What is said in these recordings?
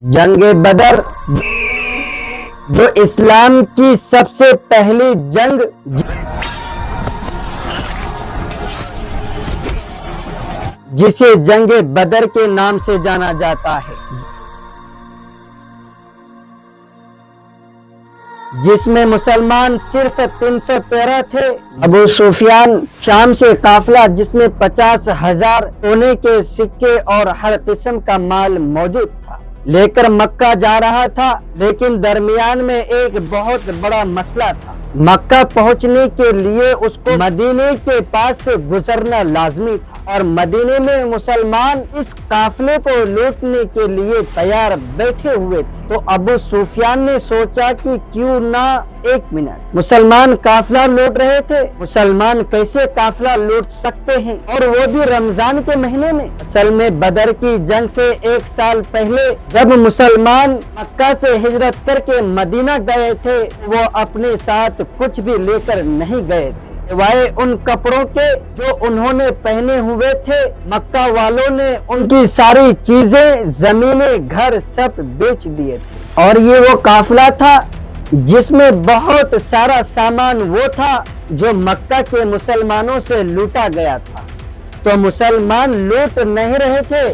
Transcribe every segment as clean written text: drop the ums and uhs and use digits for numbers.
جنگ بدر جو اسلام کی سب سے پہلی جنگ جسے جنگ بدر کے نام سے جانا جاتا ہے، جس میں مسلمان صرف 313 تھے۔ ابو سفیان شام سے قافلہ جس میں 50,000 سونے کے سکے اور ہر قسم کا مال موجود تھا لے کر مکہ جا رہا تھا، لیکن درمیان میں ایک بہت بڑا مسئلہ تھا۔ مکہ پہنچنے کے لیے اس کو مدینے کے پاس سے گزرنا لازمی تھا، اور مدینے میں مسلمان اس قافلے کو لوٹنے کے لیے تیار بیٹھے ہوئے تھے۔ تو ابو سفیان نے سوچا کہ کیوں نہ ایک منٹ، مسلمان قافلہ لوٹ رہے تھے، مسلمان کیسے قافلہ لوٹ سکتے ہیں، اور وہ بھی رمضان کے مہینے میں؟ اصل میں بدر کی جنگ سے 1 سال پہلے جب مسلمان مکہ سے ہجرت کر کے مدینہ گئے تھے، وہ اپنے ساتھ کچھ بھی لے کر نہیں گئے تھے، سوائے ان کپڑوں کے جو انہوں نے پہنے ہوئے تھے۔ مکہ والوں نے ان کی ساری چیزیں، زمینیں، گھر سب بیچ دیے تھے، اور یہ وہ قافلہ تھا جس میں بہت سارا سامان وہ تھا جو مکہ کے مسلمانوں سے لوٹا گیا تھا۔ تو مسلمان لوٹ نہیں رہے تھے،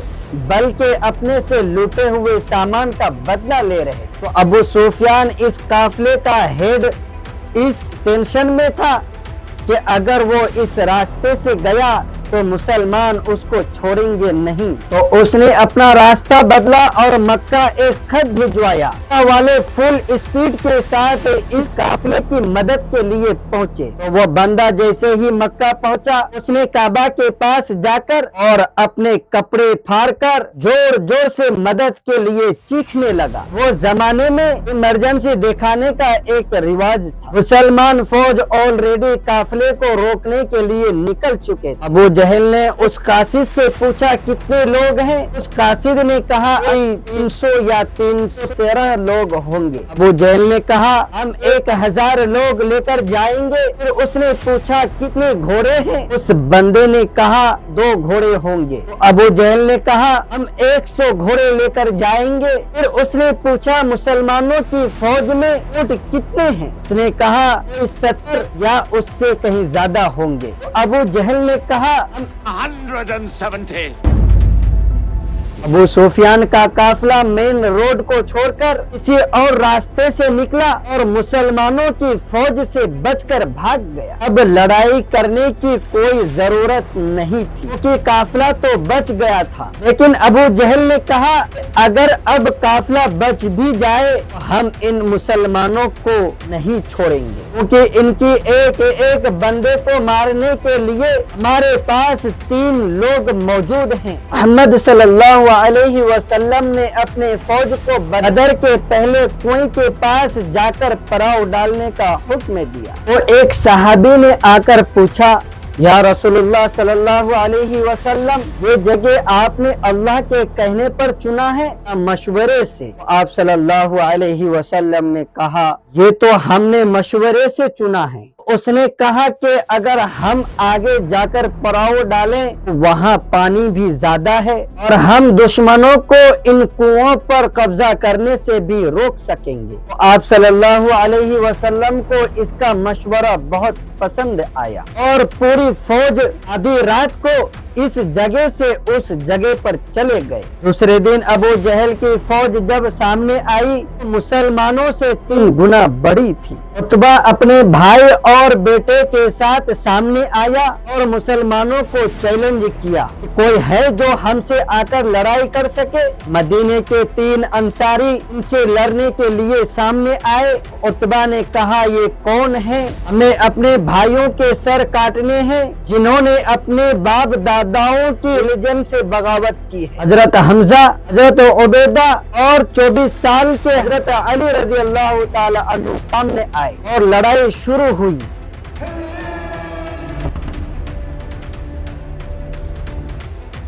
بلکہ اپنے سے لوٹے ہوئے سامان کا بدلہ لے رہے۔ تو ابو سفیان اس قافلے کا ہیڈ اس ٹینشن میں تھا کہ اگر وہ اس راستے سے گیا تو مسلمان اس کو چھوڑیں گے نہیں، تو اس نے اپنا راستہ بدلا اور مکہ ایک خط بھجوایا۔ مکہ والے فل اسپیڈ کے ساتھ اس قافلے کی مدد کے لیے پہنچے۔ تو وہ بندہ جیسے ہی مکہ پہنچا، اس نے کعبہ کے پاس جا کر اور اپنے کپڑے پھاڑ کر زور زور سے مدد کے لیے چیخنے لگا۔ وہ زمانے میں ایمرجنسی دکھانے کا ایک رواج تھا۔ مسلمان فوج آلریڈی قافلے کو روکنے کے لیے نکل چکے تھے۔ ابو جہل نے اس قاصد سے پوچھا کتنے لوگ ہیں؟ اس قاصد نے کہا 300 یا 313 لوگ ہوں گے۔ ابو جہل نے کہا ہم 1000 لوگ لے کر جائیں گے۔ پھر اس نے پوچھا کتنے گھوڑے ہیں؟ اس بندے نے کہا 2 گھوڑے ہوں گے۔ ابو جہل نے کہا ہم 100 گھوڑے لے کر جائیں گے۔ پھر اس نے پوچھا مسلمانوں کی فوج میں اونٹ کتنے ہیں؟ اس نے کہا 70 یا اس سے کہیں زیادہ ہوں گے۔ ابو جہل نے کہا 170۔ ابو سفیان کا قافلہ مین روڈ کو چھوڑ کر کسی اور راستے سے نکلا اور مسلمانوں کی فوج سے بچ کر بھاگ گیا۔ اب لڑائی کرنے کی کوئی ضرورت نہیں تھی کیونکہ قافلہ تو بچ گیا تھا، لیکن ابو جہل نے کہا اگر اب قافلہ بچ بھی جائے تو ہم ان مسلمانوں کو نہیں چھوڑیں گے، کیونکہ ان کی ایک ایک بندے کو مارنے کے لیے ہمارے پاس 3 لوگ موجود ہیں۔ محمد صلی اللہ علیہ وسلم نے اپنے فوج کو بدر کے پہلے کنویں کے پاس جا کر پڑاؤ ڈالنے کا حکم دیا۔ تو ایک صحابی نے آ کر پوچھا یا رسول اللہ صلی اللہ علیہ وسلم، یہ جگہ آپ نے اللہ کے کہنے پر چنا ہے یا مشورے سے؟ آپ صلی اللہ علیہ وسلم نے کہا یہ تو ہم نے مشورے سے چنا ہے۔ اس نے کہا کہ اگر ہم آگے جا کر پڑاؤ ڈالیں تو وہاں پانی بھی زیادہ ہے اور ہم دشمنوں کو ان کنووں پر قبضہ کرنے سے بھی روک سکیں گے۔ آپ صلی اللہ علیہ وسلم کو اس کا مشورہ بہت پسند آیا اور پوری فوج آدھی رات کو اس جگہ سے اس جگہ پر چلے گئے۔ دوسرے دن ابو جہل کی فوج جب سامنے آئی تو مسلمانوں سے 3 گنا بڑی تھی۔ عتبہ اپنے بھائی اور بیٹے کے ساتھ سامنے آیا اور مسلمانوں کو چیلنج کیا کہ کوئی ہے جو ہم سے آ کر لڑائی کر سکے؟ مدینے کے 3 انصاری ان سے لڑنے کے لیے سامنے آئے۔ عتبہ نے کہا یہ کون ہے؟ ہمیں اپنے بھائیوں کے سر کاٹنے ہیں جنہوں نے اپنے باپ داداؤں کی ریلیجن سے بغاوت کی ہے۔ حضرت حمزہ، حضرت عبیدہ اور 24 سال کے حضرت علی رضی اللہ تعالی عنہ سامنے آئے اور لڑائی شروع ہوئی۔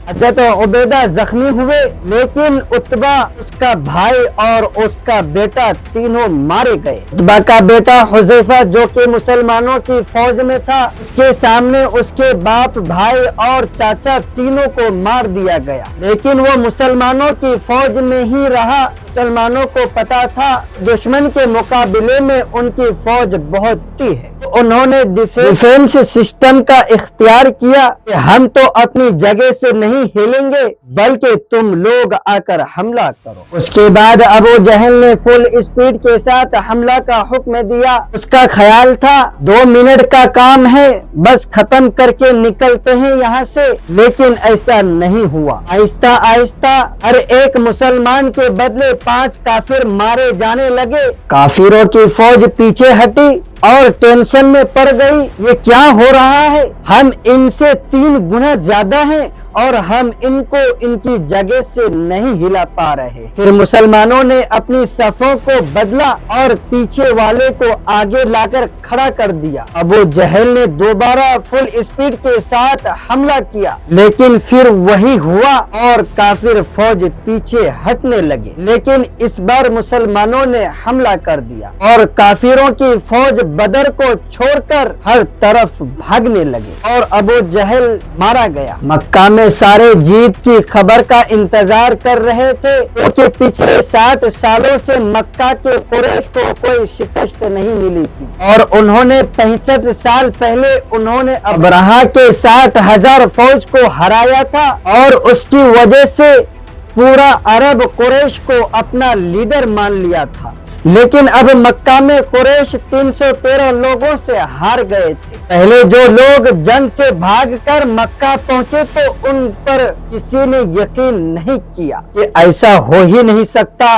حضرت عبیدہ زخمی ہوئے، لیکن عتبہ، اس کا بھائی اور اس کا بیٹا تینوں مارے گئے۔ عتبہ کا بیٹا حذیفہ جو کہ مسلمانوں کی فوج میں تھا، اس کے سامنے اس کے باپ، بھائی اور چاچا تینوں کو مار دیا گیا، لیکن وہ مسلمانوں کی فوج میں ہی رہا۔ مسلمانوں کو پتا تھا دشمن کے مقابلے میں ان کی فوج بہت اچھی ہے، تو انہوں نے ڈیفینس سسٹم کا اختیار کیا کہ ہم تو اپنی جگہ سے نہیں ہلیں گے بلکہ تم لوگ آ کر حملہ کرو۔ اس کے بعد ابو جہل نے فل اسپیڈ کے ساتھ حملہ کا حکم دیا۔ اس کا خیال تھا 2 منٹ کا کام ہے، بس ختم کر کے نکلتے ہیں یہاں سے، لیکن ایسا نہیں ہوا۔ آہستہ آہستہ ہر ایک مسلمان کے بدلے 5 کافر مارے جانے لگے۔ کافروں کی فوج پیچھے ہٹی اور ٹینشن میں پڑ گئی، یہ کیا ہو رہا ہے؟ ہم ان سے 3 گنا زیادہ ہیں اور ہم ان کو ان کی جگہ سے نہیں ہلا پا رہے۔ پھر مسلمانوں نے اپنی صفوں کو بدلا اور پیچھے والے کو آگے لا کر کھڑا کر دیا۔ ابو جہل نے دوبارہ فل اسپیڈ کے ساتھ حملہ کیا، لیکن پھر وہی ہوا اور کافر فوج پیچھے ہٹنے لگے، لیکن اس بار مسلمانوں نے حملہ کر دیا اور کافروں کی فوج بدر کو چھوڑ کر ہر طرف بھاگنے لگے اور ابو جہل مارا گیا۔ مکہ میں سارے جیت کی خبر کا انتظار کر رہے تھے، کیونکہ پچھلے 60 سالوں سے مکہ کے قریش کو کوئی شکست نہیں ملی تھی اور انہوں نے 65 سال پہلے انہوں نے ابرہہ کے 60,000 فوج کو ہرایا تھا اور اس کی وجہ سے پورا عرب قریش کو اپنا لیڈر مان لیا تھا۔ لیکن اب مکہ میں قریش 313 لوگوں سے ہار گئے تھے۔ پہلے جو لوگ جنگ سے بھاگ کر مکہ پہنچے تو ان پر کسی نے یقین نہیں کیا کہ ایسا ہو ہی نہیں سکتا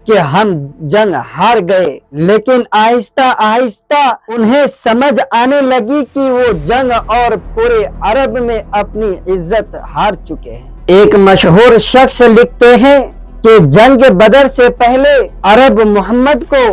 کہ ہم جنگ ہار گئے، لیکن آہستہ آہستہ انہیں سمجھ آنے لگی کہ وہ جنگ اور پورے عرب میں اپنی عزت ہار چکے ہیں۔ ایک مشہور شخص لکھتے ہیں کہ جنگ بدر سے پہلے عرب محمد کو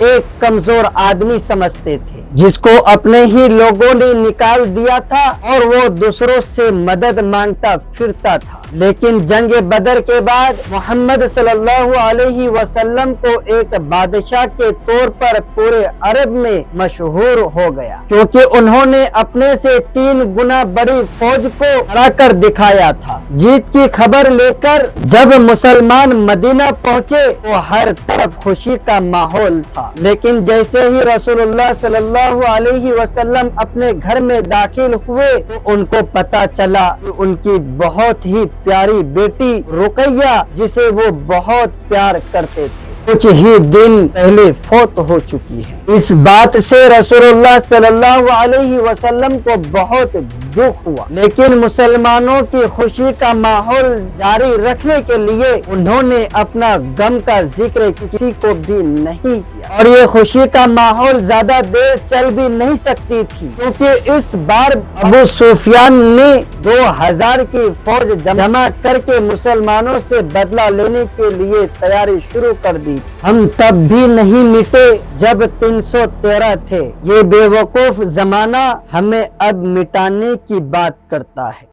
ایک کمزور آدمی سمجھتے تھے جس کو اپنے ہی لوگوں نے نکال دیا تھا اور وہ دوسروں سے مدد مانگتا پھرتا تھا، لیکن جنگ بدر کے بعد محمد صلی اللہ علیہ وسلم کو ایک بادشاہ کے طور پر پورے عرب میں مشہور ہو گیا، کیونکہ انہوں نے اپنے سے 3 گنا بڑی فوج کو ہرا کر دکھایا تھا۔ جیت کی خبر لے کر جب مسلمان مدینہ پہنچے تو ہر طرف خوشی کا ماحول تھا، لیکن جیسے ہی رسول اللہ صلی اللہ علیہ وسلم اپنے گھر میں داخل ہوئے تو ان کو پتا چلا کہ ان کی بہت ہی پیاری بیٹی رقیہ، جسے وہ بہت پیار کرتے تھے، کچھ ہی دن پہلے فوت ہو چکی ہے۔ اس بات سے رسول اللہ صلی اللہ علیہ وسلم کو بہت دکھ ہوا، لیکن مسلمانوں کی خوشی کا ماحول جاری رکھنے کے لیے انہوں نے اپنا غم کا ذکر کسی کو بھی نہیں کیا، اور یہ خوشی کا ماحول زیادہ دیر چل بھی نہیں سکتی تھی، کیونکہ اس بار ابو سفیان نے 2000 کی فوج جمع کر کے مسلمانوں سے بدلہ لینے کے لیے تیاری شروع کر دی۔ ہم تب بھی نہیں مٹے جب 313 تھے، یہ بے وقوف زمانہ ہمیں اب مٹانے کی بات کرتا ہے۔